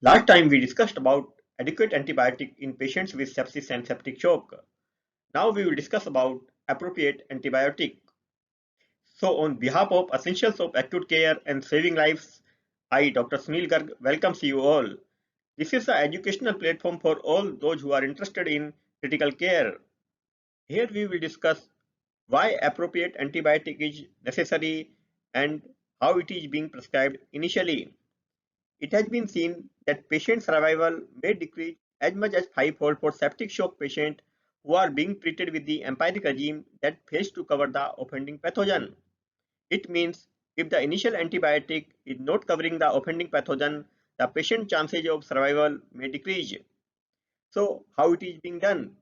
Last time we discussed about adequate antibiotic in patients with sepsis and septic shock. Now we will discuss about appropriate antibiotic. So on behalf of Essentials of Acute Care and Saving Lives, I, Dr. Sunil Garg, welcomes you all. This is an educational platform for all those who are interested in critical care. Here we will discuss why appropriate antibiotic is necessary and how it is being prescribed initially. It has been seen that patient survival may decrease as much as fivefold for septic shock patients who are being treated with the empiric regime that fails to cover the offending pathogen. It means if the initial antibiotic is not covering the offending pathogen, the patient chances of survival may decrease. So, how it is being done?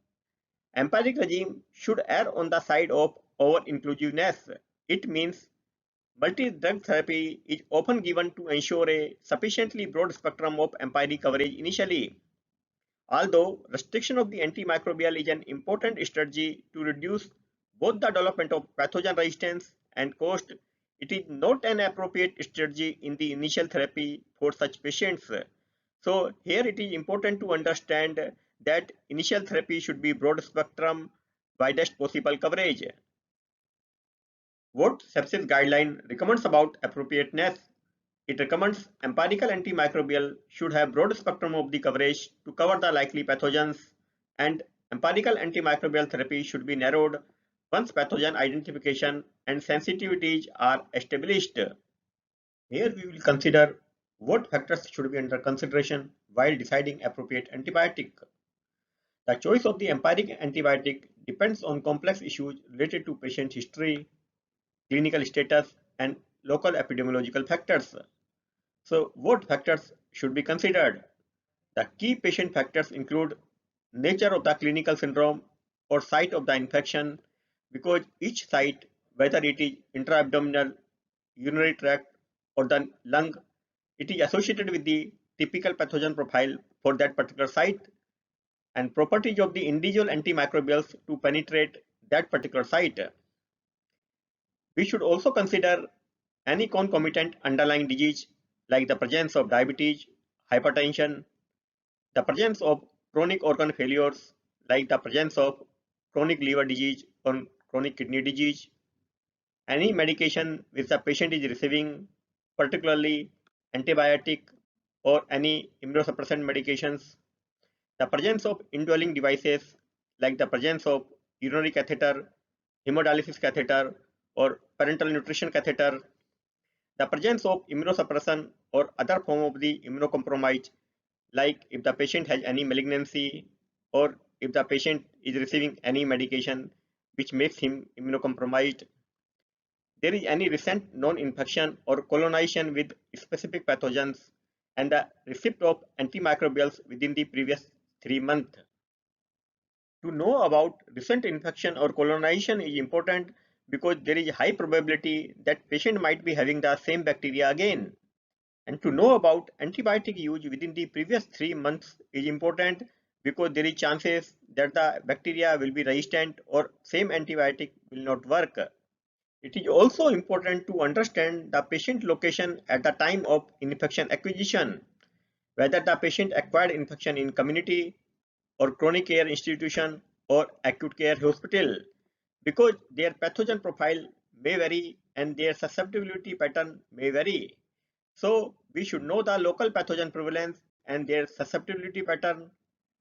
Empiric regime should err on the side of over-inclusiveness. It means multi-drug therapy is often given to ensure a sufficiently broad spectrum of empiric coverage initially. Although restriction of the antimicrobial is an important strategy to reduce both the development of pathogen resistance and cost, it is not an appropriate strategy in the initial therapy for such patients. So here it is important to understand that initial therapy should be broad spectrum, widest possible coverage. What sepsis guideline recommends about appropriateness? It recommends empirical antimicrobial should have broad spectrum of the coverage to cover the likely pathogens, and empirical antimicrobial therapy should be narrowed once pathogen identification and sensitivities are established. Here we will consider what factors should be under consideration while deciding appropriate antibiotic. The choice of the empiric antibiotic depends on complex issues related to patient history, clinical status, and local epidemiological factors. So, what factors should be considered? The key patient factors include nature of the clinical syndrome or site of the infection, because each site, whether it is intra-abdominal, urinary tract, or the lung, it is associated with the typical pathogen profile for that particular site and properties of the individual antimicrobials to penetrate that particular site. We should also consider any concomitant underlying disease like the presence of diabetes, hypertension, the presence of chronic organ failures like the presence of chronic liver disease or chronic kidney disease, any medication which the patient is receiving, particularly antibiotic or any immunosuppressant medications, the presence of indwelling devices like the presence of urinary catheter, hemodialysis catheter, or parenteral nutrition catheter, the presence of immunosuppression or other form of the immunocompromise, like if the patient has any malignancy or if the patient is receiving any medication which makes him immunocompromised, there is any recent known infection or colonization with specific pathogens, and the receipt of antimicrobials within the previous 3 months. To know about recent infection or colonization is important because there is a high probability that patient might be having the same bacteria again. And to know about antibiotic use within the previous 3 months is important because there is chances that the bacteria will be resistant or same antibiotic will not work. It is also important to understand the patient location at the time of infection acquisition, whether the patient acquired infection in community or chronic care institution or acute care hospital, because their pathogen profile may vary and their susceptibility pattern may vary. So we should know the local pathogen prevalence and their susceptibility pattern,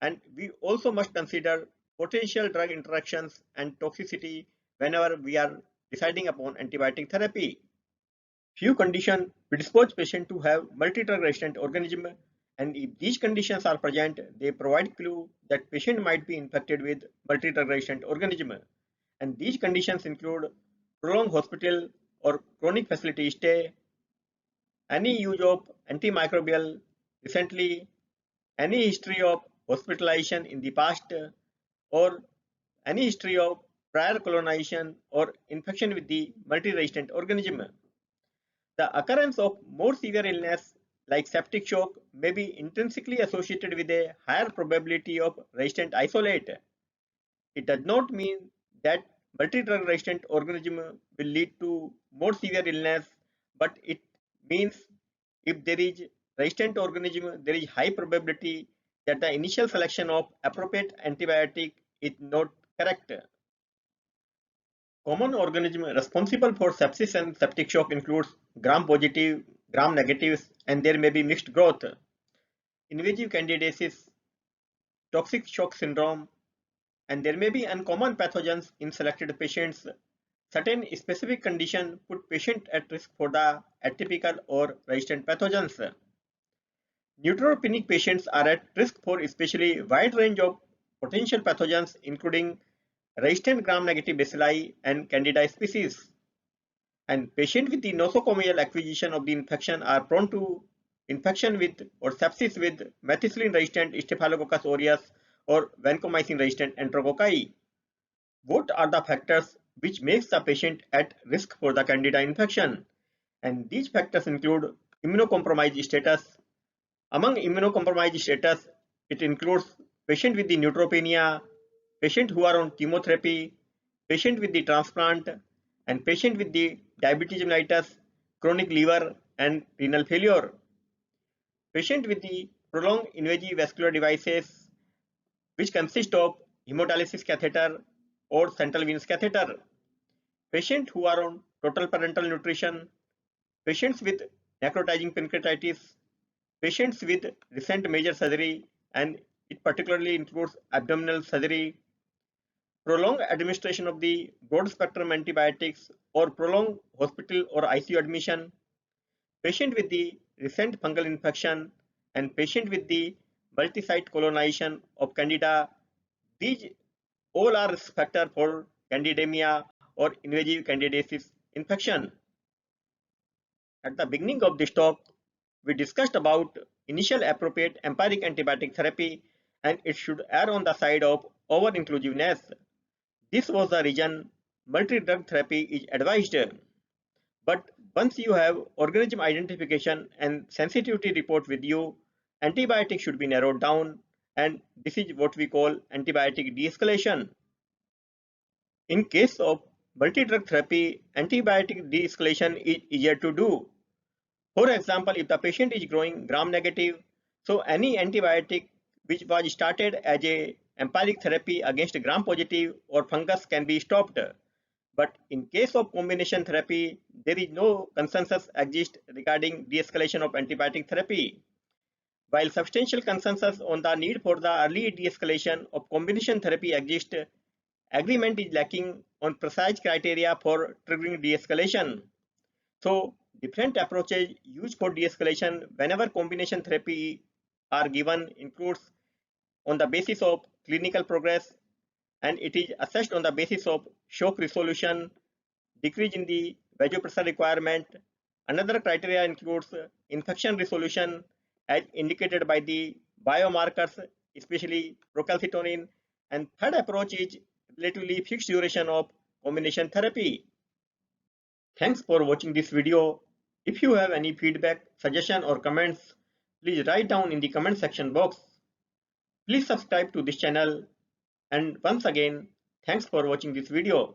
and we also must consider potential drug interactions and toxicity whenever we are deciding upon antibiotic therapy. Few conditions predispose patient to have multi-drug resistant organism, and if these conditions are present, they provide clue that patient might be infected with multi-drug resistant organism. And these conditions include prolonged hospital or chronic facility stay, any use of antimicrobial recently, any history of hospitalization in the past, or any history of prior colonization or infection with the multi-resistant organism. The occurrence of more severe illness like septic shock may be intrinsically associated with a higher probability of resistant isolate. It does not mean that multi-drug resistant organism will lead to more severe illness, but it means if there is resistant organism, there is high probability that the initial selection of appropriate antibiotic is not correct. Common organism responsible for sepsis and septic shock includes gram-positive, gram-negatives, and there may be mixed growth. Invasive candidiasis, toxic shock syndrome, and there may be uncommon pathogens in selected patients. Certain specific conditions put patient at risk for the atypical or resistant pathogens. Neutropenic patients are at risk for especially wide range of potential pathogens including resistant gram-negative bacilli and candida species. And patients with the nosocomial acquisition of the infection are prone to infection with or sepsis with methicillin-resistant Staphylococcus aureus or vancomycin-resistant enterococci. What are the factors which makes the patient at risk for the candida infection? And these factors include immunocompromised status. Among immunocompromised status, it includes patient with the neutropenia, patient who are on chemotherapy, patient with the transplant, and patient with the diabetes mellitus, chronic liver, and renal failure. Patient with the prolonged invasive vascular devices, which consist of hemodialysis catheter or central venous catheter. Patients who are on total parenteral nutrition, patients with necrotizing pancreatitis, patients with recent major surgery, and it particularly includes abdominal surgery, prolonged administration of the broad spectrum antibiotics or prolonged hospital or ICU admission, patient with the recent fungal infection, and patient with the multi-site colonization of candida. These all are risk factors for candidemia or invasive candidiasis infection. At the beginning of this talk, we discussed about initial appropriate empiric antibiotic therapy and it should err on the side of over-inclusiveness. This was the reason multi-drug therapy is advised. But once you have organism identification and sensitivity report with you, antibiotic should be narrowed down and this is what we call antibiotic de-escalation. In case of multi-drug therapy, antibiotic de-escalation is easier to do. For example, if the patient is growing gram-negative, so any antibiotic which was started as a empiric therapy against gram-positive or fungus can be stopped. But in case of combination therapy, there is no consensus exist regarding de-escalation of antibiotic therapy. While substantial consensus on the need for the early de-escalation of combination therapy exists, agreement is lacking on precise criteria for triggering de-escalation. So different approaches used for de-escalation whenever combination therapy are given includes on the basis of clinical progress and it is assessed on the basis of shock resolution, decrease in the vasopressor requirement. Another criteria includes infection resolution as indicated by the biomarkers, especially procalcitonin. And third approach is relatively fixed duration of combination therapy. Thanks for watching this video. If you have any feedback, suggestion or comments, please write down in the comment section box. Please subscribe to this channel and once again, thanks for watching this video.